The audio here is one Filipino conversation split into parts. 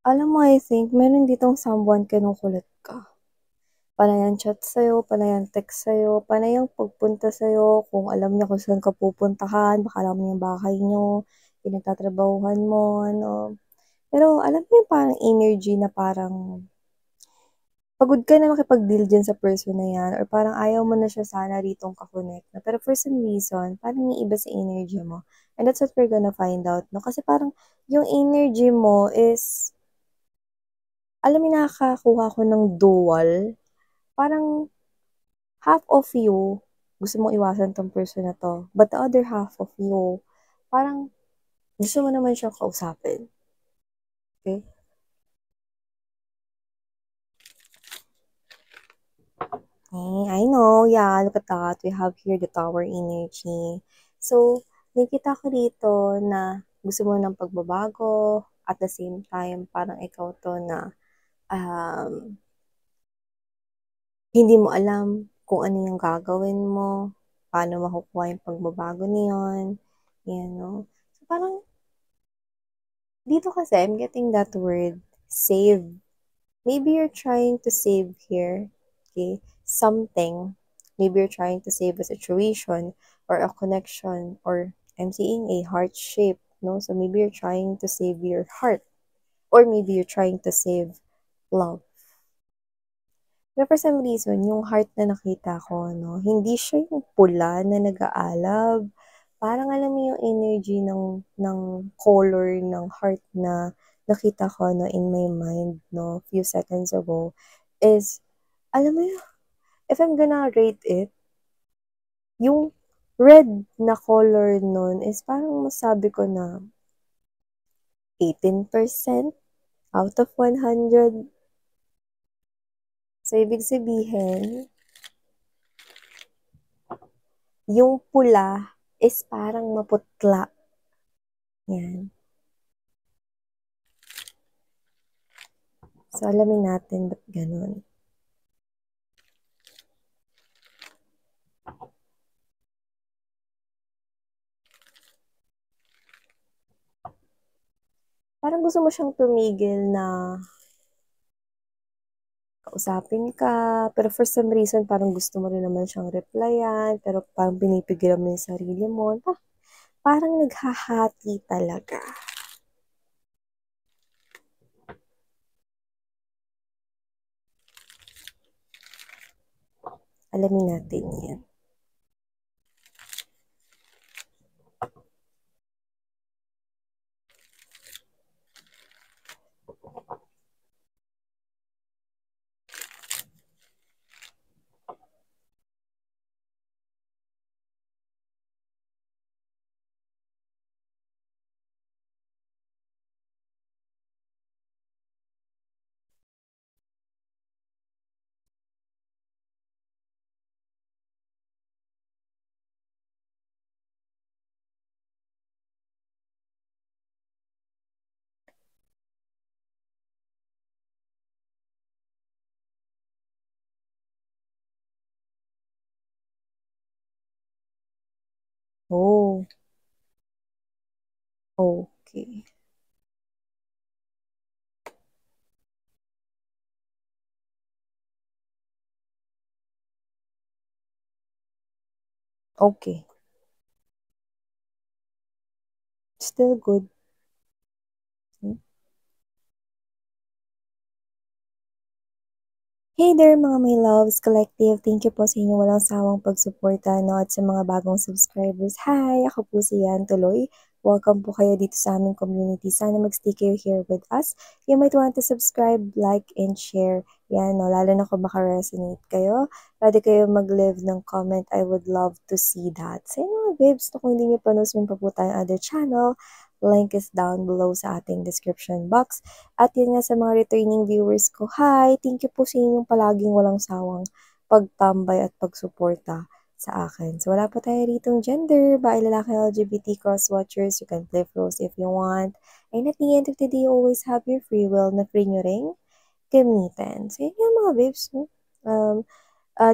Alam mo, I think meron ditong someone kinukulit ka. Panay ang chat sa'yo, panay ang text sa'yo, panay ang pagpunta sa'yo, kung alam niya kung saan ka pupuntahan, baka alam niya yung bahay niyo, pinagtatrabahuhan mo, ano. Pero alam mo yung parang energy na parang pagod ka na makipag-deal diyan sa person na 'yan or parang ayaw mo na siya sana ditong ka-connect na. Pero for some reason, parang may iba sa energy mo. And that's what we're gonna find out 'no, kasi parang yung energy mo is alam mo yung nakakakuha ko ng dual, parang half of you gusto mong iwasan 'tong person na 'to, but the other half of you parang gusto mo naman siyang kausapin, okey? I know, yeah, look at that. We have here the tower energy. So, nakikita ko dito na gusto mo ng pagbabago, at the same time, parang ikaw 'to na, um, hindi mo alam kung ano yung gagawin mo, paano makukuha yung pagbabago na yun, 'no. So, parang dito kasi I'm getting that word, save. Maybe you're trying to save here, okay, something. Maybe you're trying to save a situation or a connection, or I'm seeing a heart shape, no? So maybe you're trying to save your heart, or maybe you're trying to save love. Pero for some reason, yung heart na nakita ko, no, hindi siya yung pula na nag-aalab. Parang alam mo yung energy ng color ng heart na nakita ko, no, in my mind, no, few seconds ago, is, alam mo yun, if I'm gonna rate it, yung red na color nun is parang masabi ko na 18% out of 100. So, ibig sabihin, yung pula is parang maputla. Yan. So, alamin natin ba't ganun. Parang gusto mo siyang tumigil na kausapin ka, pero for some reason, parang gusto mo rin naman siyang replyan, pero parang pinipigilan mo yung sarili mo. Parang naghahati talaga. Alamin natin yan. Oh, okay. Okay. Still good. Hey there mga my loves collective, thank you po sa inyong walang sawang pagsuporta 'no, at sa mga bagong subscribers. Hi, ako po si Yan Tuloy. Welcome po kayo dito sa aming community. Sana mag-stay kayo here with us. You might want to subscribe, like, and share. Yan 'no, lalo na kung maka-resonate kayo. Puwede kayo mag-leave ng comment. I would love to see that. Sa inyo mga babes, kung hindi niyo pa pa po tayong other channel, link is down below sa ating description box. At yun nga sa mga returning viewers ko, hi! Thank you po sa inyong palaging walang sawang pagtambay at pagsuporta sa akin. So, wala po tayo ritong gender, bae, lalaki, LGBT, cross-watchers, you can play roles if you want. And at the end of the day, you always have your free will na free nyo ring gamitin. So, yun nga mga babes, no?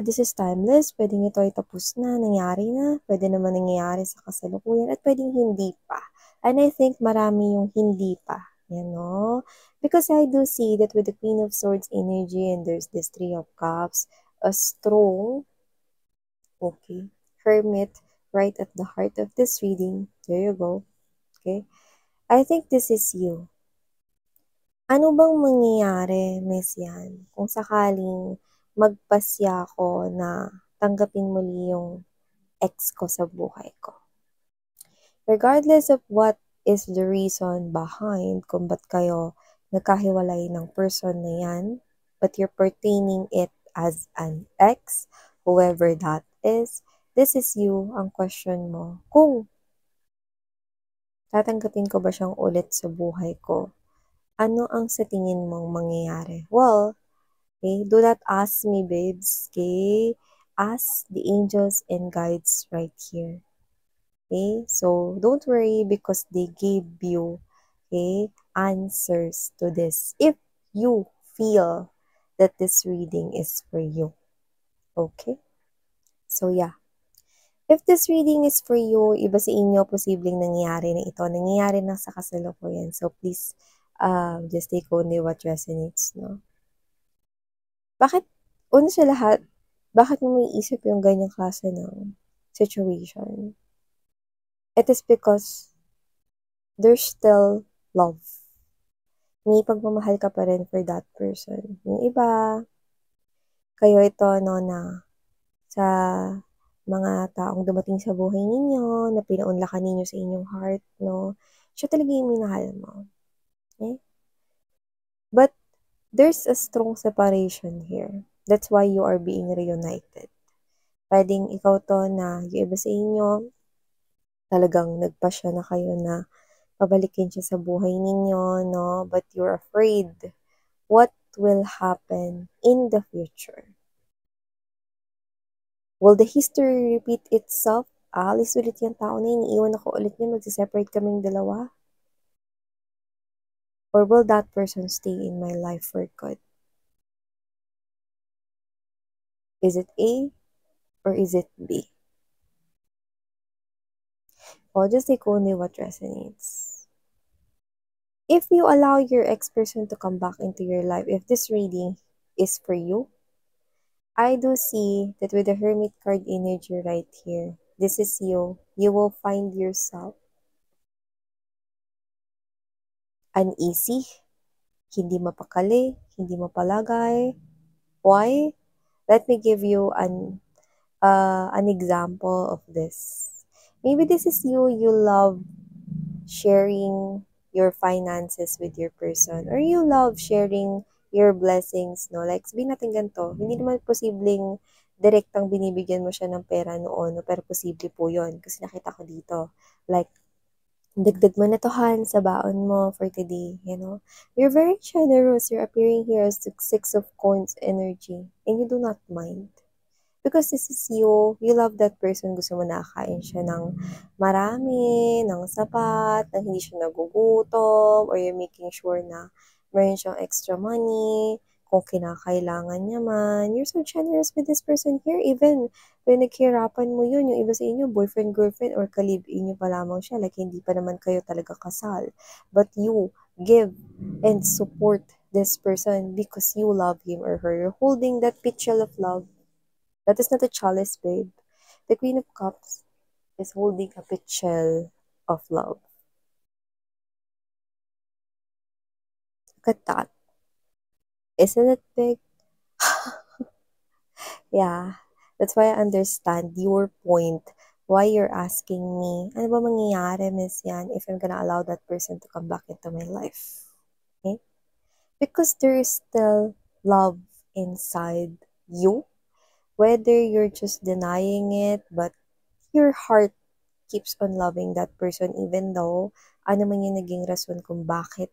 This is timeless. Pwedeng ito ay tapos na, nangyari na. Pwede naman nangyayari sa kasalukuyan at pwedeng hindi pa. And I think marami yung hindi pa You know? Because I do see that with the Queen of Swords energy and there's this Three of Cups, a strong, okay, Hermit right at the heart of this reading. There you go. Okay? I think this is you. Ano bang mangyayari, Miss Yan, kung sakaling magpasya ko na tanggapin muli yung ex ko sa buhay ko? Regardless of what is the reason behind kung ba't kayo nagkahiwalay ng person na yan, but you're pertaining it as an ex, whoever that is, this is you ang question mo. Kung tatanggapin ko ba siyang ulit sa buhay ko, ano ang sa tingin mong mangyayari? Well, okay, do not ask me, babes. Okay? Ask the angels and guides right here. Okay? So, don't worry because they gave you, okay, answers to this. If you feel that this reading is for you. Okay? So, yeah. If this reading is for you, iba sa inyo, posibleng nangyayari na ito. Nangyayari na sa kasalukuyan. So, please, just take only what resonates, no? Bakit, una sa lahat, bakit mo may isip yung ganyang klase ng situation? It is because there's still love. May pagmamahal ka pa rin for that person. Yung iba, kayo ito, no, na sa mga taong dumating sa buhay ninyo, na pinaunlakan ninyo sa inyong heart, no, siya talaga yung minahal mo. Okay? But, there's a strong separation here. That's why you are being reunited. Pwedeng ikaw to na yung iba sa inyo, talagang nagpasya na kayo na pabalikin siya sa buhay ninyo, no? But you're afraid what will happen in the future. Will the history repeat itself? Alis ulit yung tao na yun, iiwan ako ulit niya, magsiseparate kaming dalawa? Or will that person stay in my life for good? Is it A or is it B? I'll just take only what resonates. If you allow your ex-person to come back into your life, if this reading is for you, I do see that with the Hermit card energy right here, this is you. You will find yourself uneasy, hindi mapakali, hindi mapalagay. Why? Let me give you an example of this. Maybe this is you. You love sharing your finances with your person, or you love sharing your blessings, no? Like, sabihin natin ganito, hindi naman posibleng direktang binibigyan mo siya ng pera noon, no? Pero posible po yun, kasi nakita ko dito. Like, dagdag mo na to, Han, sa baon mo for today, you know? You're very generous. You're appearing here as the Six of Coins energy, and you do not mind. Because this is you. You love that person. Gusto mo nakakain siya ng marami, ng sapat, na hindi siya nagugutom, or you're making sure na meron siyang extra money, kung kinakailangan niya man. You're so generous with this person here. Even when naghihirapan mo yun, yung iba sa inyo, boyfriend, girlfriend, or kalib-in niyo pa lamang siya, like hindi pa naman kayo talaga kasal. But you give and support this person because you love him or her. You're holding that pitchel of love. That is not a chalice, babe. The Queen of Cups is holding a pitchel of love. Look at that. Isn't it big? Yeah. That's why I understand your point. Why you're asking me, ano ba mangyayari, Miss Yan, if I'm gonna allow that person to come back into my life? Okay? Because there is still love inside you. Whether you're just denying it, but your heart keeps on loving that person even though ano man yung naging rason kung bakit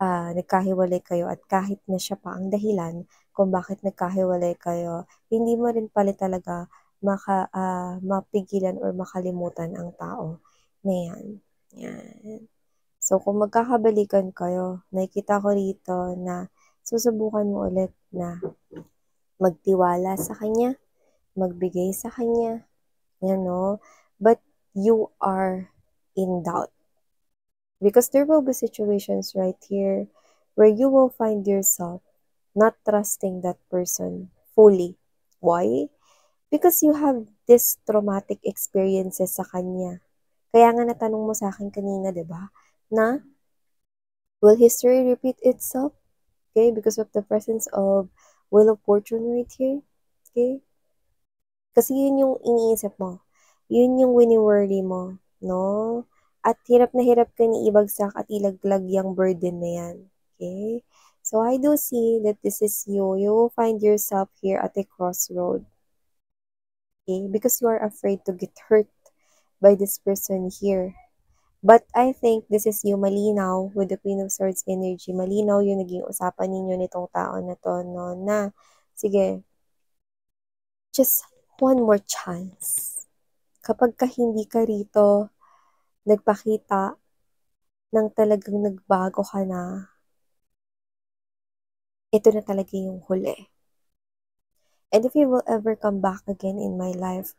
nagkahiwalay kayo at kahit na siya pa ang dahilan kung bakit nagkahiwalay kayo, hindi mo rin pala talaga mapigilan or makalimutan ang tao na yan. Yan. So, kung magkakabalikan kayo, nakikita ko rito na susubukan mo ulit na magtiwala sa kanya, magbigay sa kanya, you know, but you are in doubt. Because there will be situations right here where you will find yourself not trusting that person fully. Why? Because you have this traumatic experiences sa kanya. Kaya nga natanong mo sa akin kanina, di ba? Na, will history repeat itself? Okay, because of the presence of Wheel of Fortune right here. Okay? Kasi yun yung iniisip mo. Yun yung wini-worry mo. No? At hirap na hirap ka ni ibagsak at ilaglag yung burden na yan. Okay? So, I do see that this is you. You will find yourself here at a crossroad. Okay? Because you are afraid to get hurt by this person here. But I think this is you, malinaw, with the Queen of Swords energy. Malinaw yung naging usapan ninyo nitong tao na to, no? Na, sige, just one more chance. Kapag ka hindi ka rito nagpakita ng talagang nagbago ka na, ito na talaga yung huli. And if you will ever come back again in my life,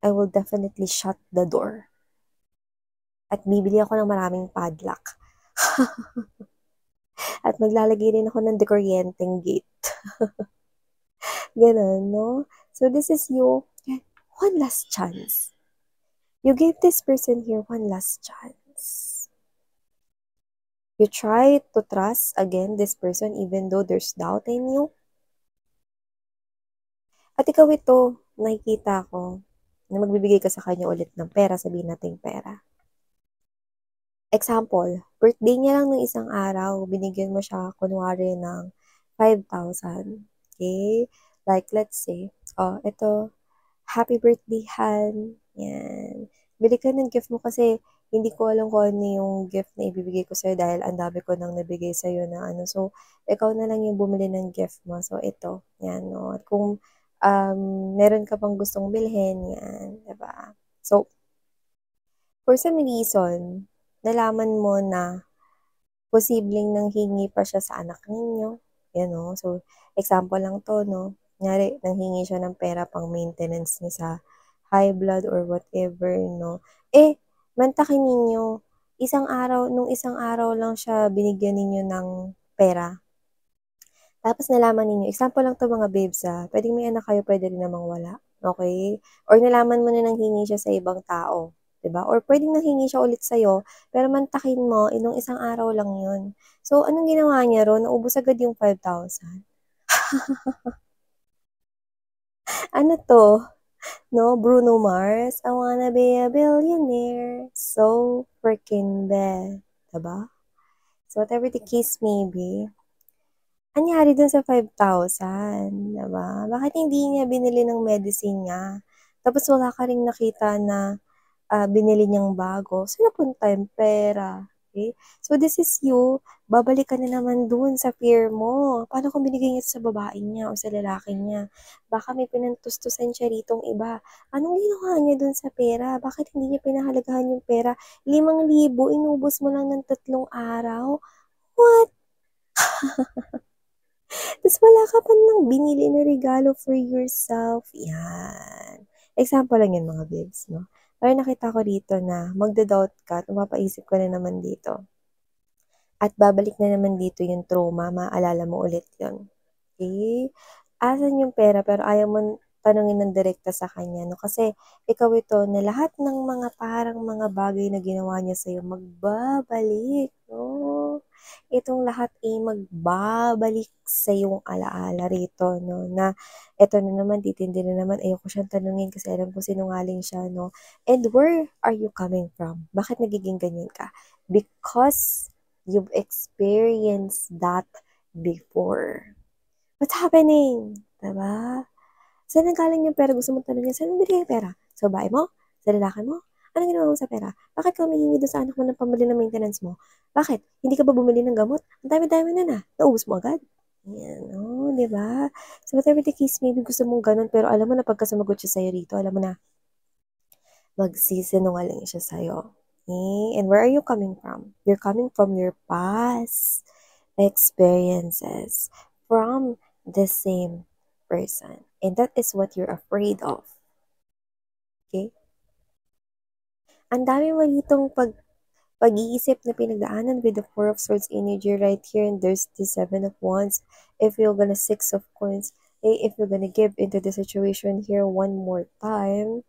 I will definitely shut the door. At bibili ako ng maraming padlock. At maglalagay rin ako ng dekuryenteng gate. Ganun, no? So this is you. One last chance. You gave this person here one last chance. You try to trust again this person even though there's doubt in you. At ikaw ito, nakikita ko na magbibigay ka sa kanya ulit ng pera, sabihin natin pera. Example, birthday niya lang ng isang araw, binigyan mo siya kunwari ng 5,000. Okay? Like, let's say, ito, happy birthday, Han. Yan. Bili ka ng gift mo kasi hindi ko alam kung ano yung gift na ibibigay ko sa'yo dahil ang dami ko nang nabigay sa'yo na ano. So, ikaw na lang yung bumili ng gift mo. So, ito. Yan, no? At kung meron ka pang gustong bilhin, yan. Diba? So, for some reason, nalaman mo na posibleng nanghingi pa siya sa anak ninyo. Yan, no? So, example lang to, no? Ngari, nanghingi siya ng pera pang maintenance niya sa high blood or whatever, no? Mantakin ninyo, nung isang araw lang siya binigyan ninyo ng pera. Tapos nalaman ninyo, example lang to mga babes pwedeng may anak kayo, pwede rin namang wala. Okay? Or nalaman mo na nanghingi siya sa ibang tao. 'Di ba? Or pwedeng nanghingi siya ulit sa'yo, pero mantakin mo, nung isang araw lang yun. So, anong ginawa niya ron? Naubos agad yung 5,000. Ano to? No, Bruno Mars, I wanna be a billionaire. So freaking bad. Diba? So whatever the case may be, anyari dun sa 5,000, diba? Bakit hindi niya binili ng medicine niya? Tapos wala ka ring nakita na binili niyang bago. Saan napunta yung pera? Okay? So this is you, babalik ka na naman dun sa fear mo. Paano kung binigay niya sa babae niya o sa lalaki niya? Baka may pinantustusan siya ritong iba. Anong ginawa niya dun sa pera? Bakit hindi niya pinahalagahan yung pera? 5,000, inubos mo lang ng 3 araw? What? Tapos wala ka pa nang binili na regalo for yourself. Yan. Example lang yan mga babes, no? Pero nakita ko dito na magda-doubt ka, mapapaisip ka na naman dito. At babalik na naman dito yung trauma, maalala mo ulit yun. Okay? Asan yung pera pero ayaw mo tanungin ng direkta sa kanya, no? Kasi ikaw ito na lahat ng mga parang mga bagay na ginawa niya sa'yo, magbabalik, no? Itong lahat ay magbabalik sa yung alaala rito, no? Na eto na naman, titindi na naman, ayoko siyang tanungin kasi alam ko sinungaling siya, no? And where are you coming from? Bakit nagiging ganyan ka? Because you've experienced that before. What's happening? Diba? Saan nanggaling yung pera? Gusto mong tanongin, saan mo binigay yung pera? Sa babae mo? Sa lalaki mo? Anong ginawa mo sa pera? Bakit ka humihingi doon sa anak mo ng pambili ng maintenance mo? Bakit? Hindi ka ba bumili ng gamot? Ang dami-dami na. Naubos mo agad? Yan, oh, di ba? So, whatever the case, maybe gusto mong ganun, pero alam mo na pagka sumagot siya sa'yo rito, alam mo na, magsisinungaling siya sa'yo. Okay? And where are you coming from? You're coming from your past experiences, from the same person. And that is what you're afraid of. Okay? Ang dami mo ditong Pag-iisip na pinagdaanan with the Four of Swords energy right here, and there's the Seven of Wands. If you're gonna Six of Coins, if you're gonna give into the situation here one more time,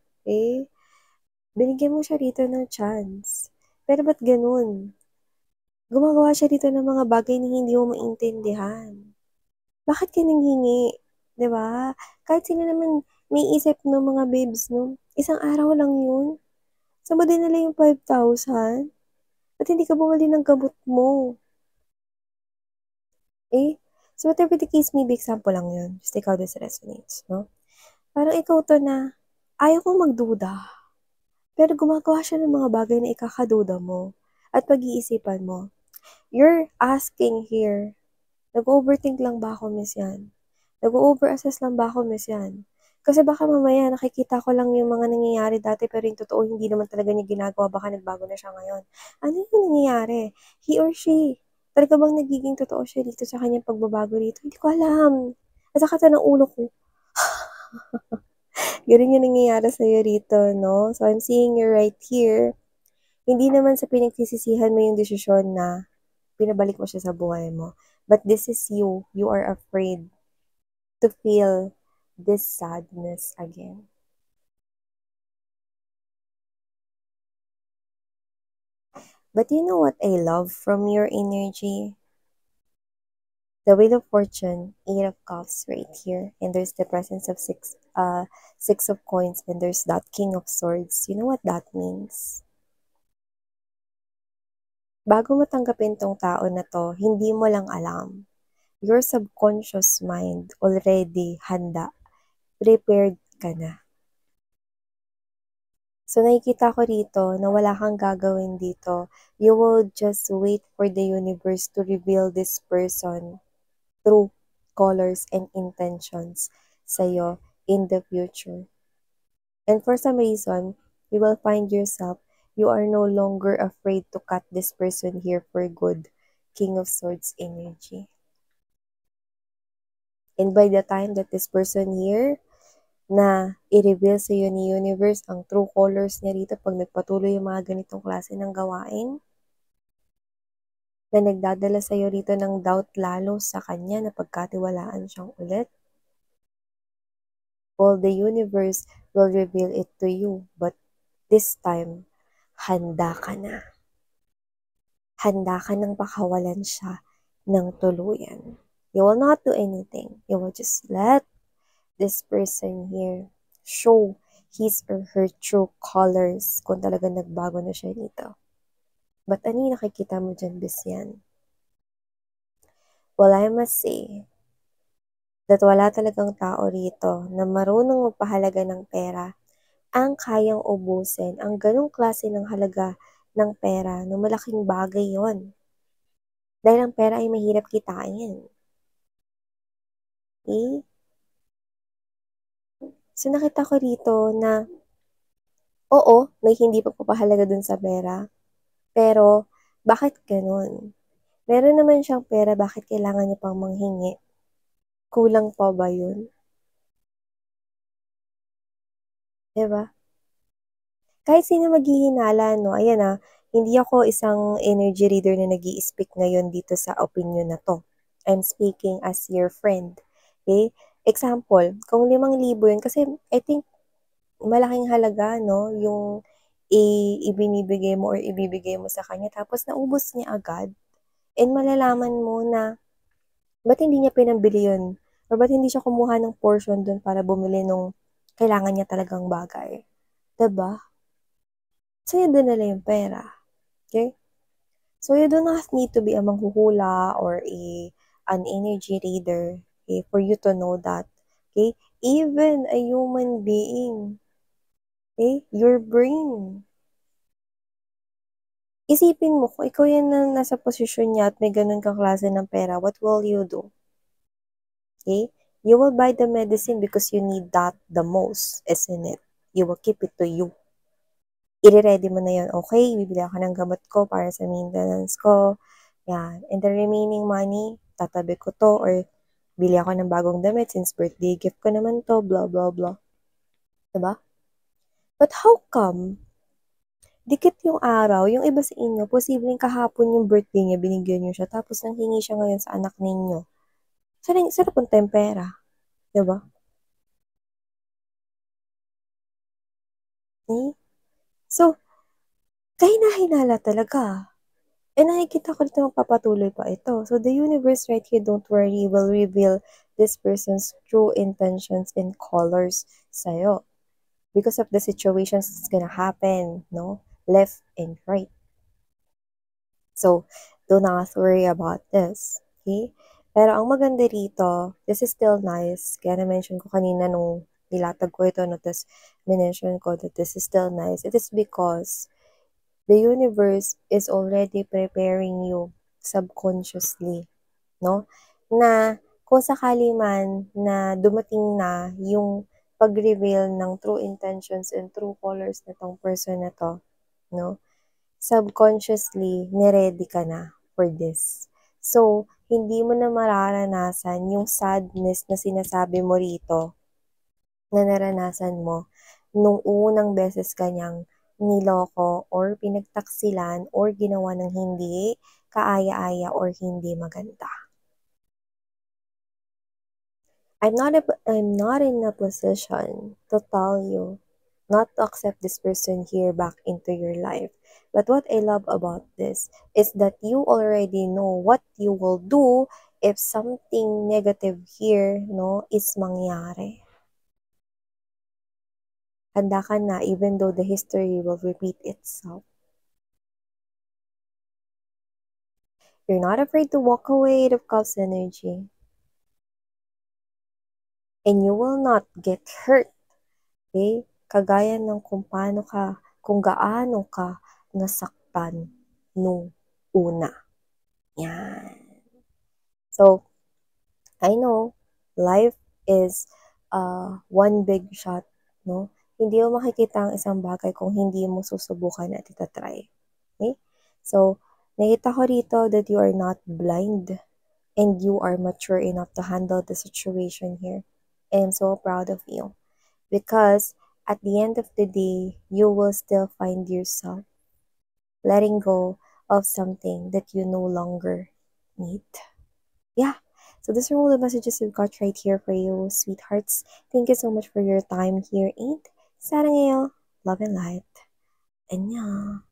binigyan mo siya rito ng chance. Pero ba't ganun? Gumagawa siya dito ng mga bagay na hindi mo maintindihan. Bakit ka nanghingi? 'Di ba? Kahit sino naman may isip no mga babes, no? Isang araw lang yun. Saan mo dinala yung 5,000? Ba't hindi ka bumili ng gamot mo? So whatever the case may be, example lang yun. Just take how this resonates, no? Parang ikaw to na, ayaw kong magduda. Pero gumagawa siya ng mga bagay na ikakaduda mo at pag-iisipan mo. You're asking here, nag-overthink lang ba ako, miss yan? Nag-over-assess lang ba ako, miss yan? Kasi baka mamaya nakikita ko lang yung mga nangyayari dati pero yung totoo hindi naman talaga niya ginagawa, baka nagbago na siya ngayon. Ano yung nangyayari? He or she, talaga bang nagiging totoo siya dito sa kanyang pagbabago dito? Hindi ko alam. At saka ng ulo ko. Ganun yung nangyayari sa'yo rito, no? So I'm seeing you right here. Hindi naman sa pinagsisisihan mo yung desisyon na pinabalik mo siya sa buhay mo. But this is you. You are afraid to feel this sadness again. But you know what I love from your energy? The Wheel of Fortune, Eight of Cups right here. And there's the presence of Six of Coins. And there's that King of Swords. You know what that means? Bago mo tanggapin tong tao na to, hindi mo lang alam. Your subconscious mind already handa. Prepared ka na. So, nakikita ko rito na wala kang gagawin dito. You will just wait for the universe to reveal this person true colors and intentions sa'yo in the future. And for some reason, you will find yourself, you are no longer afraid to cut this person here for good. King of Swords energy. And by the time that this person here, na i-reveal sa iyo ni universe ang true colors niya dito pag nagpatuloy yung mga ganitong klase ng gawain, na nagdadala sa iyo rito ng doubt lalo sa kanya na pagkatiwalaan siyang ulit, well, the universe will reveal it to you. But this time, handa ka na. Handa ka nang pakawalan siya ng tuluyan. You will not do anything. You will just let this person here show his or her true colors kung talaga nagbago na siya dito. But ano yung nakikita mo dyan, Bisyan? Well, I must say that wala talagang tao rito na marunong magpahalaga ng pera ang kayang ubusin ang ganong klase ng halaga ng pera no malaking bagay yon. Dahil ang pera ay mahirap kitain. Okay? So nakita ko rito na oo, may hindi pagpapahalaga dun sa pera. Pero, bakit ganun? Meron naman siyang pera, bakit kailangan niya pang manghingi? Kulang pa ba yun? Diba? Kahit sino maghihinala, no? Ayan hindi ako isang energy reader na nag speak ngayon dito sa opinion na to. I'm speaking as your friend. Okay? Example, kung 5,000 yun, kasi I think malaking halaga, no? Yung ibinibigay mo or ibibigay mo sa kanya, tapos naubos niya agad. And malalaman mo na, ba't hindi niya pinambili yun? Or ba't hindi siya kumuha ng portion dun para bumili nung kailangan niya talagang bagay? Diba? Sa'yo dinala yung pera. Okay? So, you do not need to be a manghuhula or an energy reader, okay, for you to know that. Okay? Even a human being, okay, your brain. Isipin mo, kung ikaw yan na nasa posisyon niya at may ganun kang klase ng pera, what will you do? Okay? You will buy the medicine because you need that the most, isn't it? You will keep it to you. I-ready mo na yun. Okay, bibili ako ng gamot ko para sa maintenance ko. Yan. And the remaining money, tatabi ko to or bili ako ng bagong damit since birthday gift ko naman to, blah, blah, blah. Diba? But how come dikit yung araw, yung iba sa inyo, posibleng kahapon yung birthday niya, binigyan niyo siya, tapos nanghingi siya ngayon sa anak ninyo. Saan napunta yung pera? Diba? Eh? So, kahina-hinala talaga. And nakikita ko dito magpapatuloy pa ito. So, the universe right here, don't worry, will reveal this person's true intentions and colors sa'yo. Because of the situations that's gonna happen, no? Left and right. So, do not worry about this. Okay? Pero ang maganda rito, this is still nice. Kaya na-mention ko kanina nung nilatag ko ito, no, tapos mention ko that this is still nice. It is because the universe is already preparing you subconsciously, no? Na kung sakali man na dumating na yung pag-reveal ng true intentions and true colors na tong person na to, no? Subconsciously, ni-ready ka na for this. So, hindi mo na mararanasan yung sadness na sinasabi mo rito na naranasan mo nung unang beses kanyang niloko or pinagtaksilan or ginawa ng hindi kaaya-aya or hindi maganda. I'm not in a position to tell you not to accept this person here back into your life. But what I love about this is that you already know what you will do if something negative here, no, is mangyari. Handa ka na even though the history will repeat itself. You're not afraid to walk away of Cups energy. And you will not get hurt. Okay? Kagaya ng kung gaano ka nasaktan nung una. Yan. So, I know, life is one big shot, no? Hindi mo makikita ang isang bagay kung hindi mo susubukan at itatry. Okay? So, nakita ko rito that you are not blind and you are mature enough to handle the situation here. And I'm so proud of you. Because at the end of the day, you will still find yourself letting go of something that you no longer need. Yeah. So these are all the messages we've got right here for you, sweethearts. Thank you so much for your time here. And sarang love and light. Annyeong.